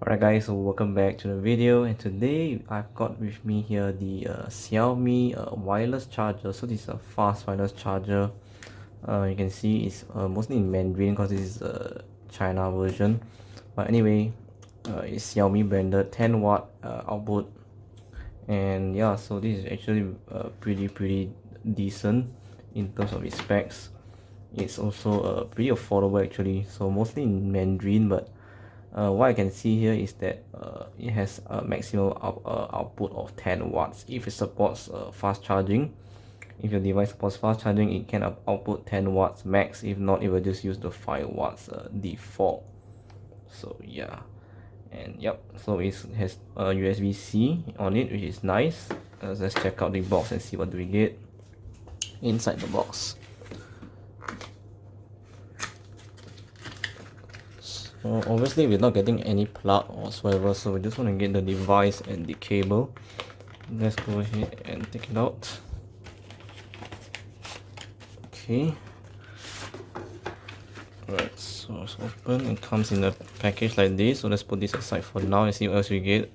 Alright guys, so welcome back to the video, and today I've got with me here the Xiaomi wireless charger. So this is a fast wireless charger. You can see it's mostly in Mandarin because this is a China version, but anyway, it's Xiaomi branded 10 watt output. And yeah, so this is actually pretty decent in terms of its specs. It's also pretty affordable actually, so mostly in Mandarin, but what I can see here is that it has a maximum output of 10 watts if it supports fast charging. If your device supports fast charging, it can output 10 watts max. If not, it will just use the 5 watts default. So yeah, and yep, so it has a USB-C on it, which is nice. Let's check out the box and see what do we get inside the box. So obviously we're not getting any plug or whatsoever, so we just want to get the device and the cable. Let's go ahead and take it out. Okay. Alright, so it's open. It comes in a package like this. So let's put this aside for now and see what else we get.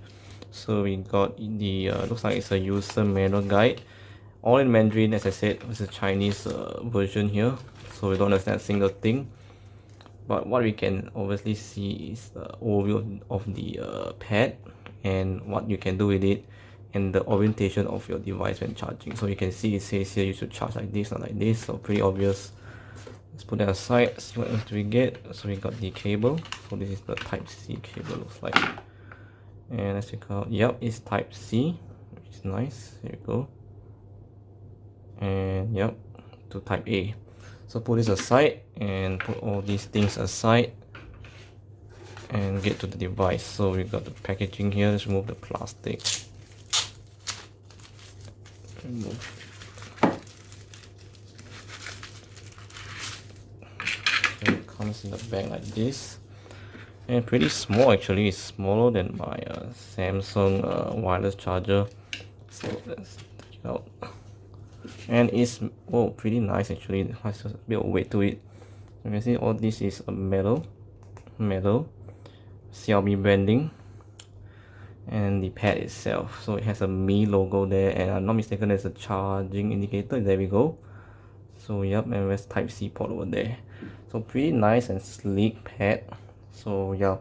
So we got the looks like it's a user manual guide, all in Mandarin. As I said, it's a Chinese version here, so we don't understand a single thing. But what we can obviously see is the overview of the pad and what you can do with it, and the orientation of your device when charging. So you can see it says here you should charge like this, not like this, so pretty obvious. Let's put that aside, see what else do we get. So we got the cable. So this is the Type-C cable, looks like. And let's check out, yep, it's Type-C, which is nice. Here we go. And yep, to Type-A. So put this aside and put all these things aside and get to the device. So we got the packaging here. Let's remove the plastic. Remove. So it comes in the bag like this, and pretty small actually. It's smaller than my Samsung wireless charger. So let's take it out. And it's pretty nice actually. It has a bit of weight to it. You can see all this is a metal Xiaomi branding, and the pad itself, so it has a Mi logo there, and I'm not mistaken there's a charging indicator. There we go. So yep, and there's Type-C port over there. So pretty nice and sleek pad. So yeah,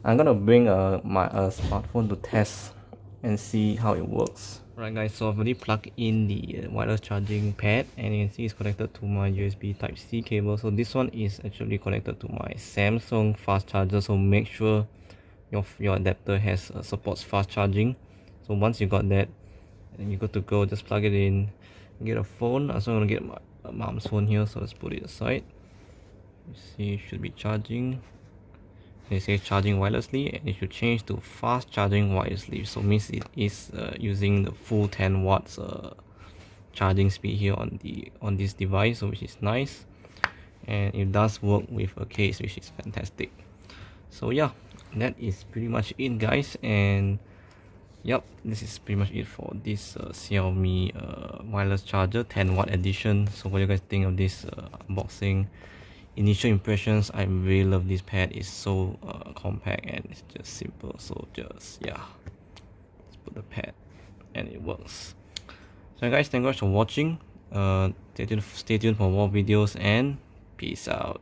I'm gonna bring my smartphone to test and see how it works. Right guys, so I've already plugged in the wireless charging pad, and you can see it's connected to my USB Type-C cable. So this one is actually connected to my Samsung fast charger, so make sure your adapter has supports fast charging. So once you got that and you're good to go, just plug it in, get a phone. I'm gonna get my mom's phone here, so let's put it aside. You see it should be charging. They say charging wirelessly, and it should change to fast charging wirelessly, so means it is using the full 10 watts charging speed here on this device, so which is nice, and it does work with a case, which is fantastic. So yeah, that is pretty much it guys, and yep, this is pretty much it for this Xiaomi wireless charger 10 watt edition. So what do you guys think of this unboxing? Initial impressions, I really love this pad. It's so compact and it's just simple. So just yeah, let's put the pad and it works. So guys, thank you guys for watching. Stay tuned for more videos, and peace out.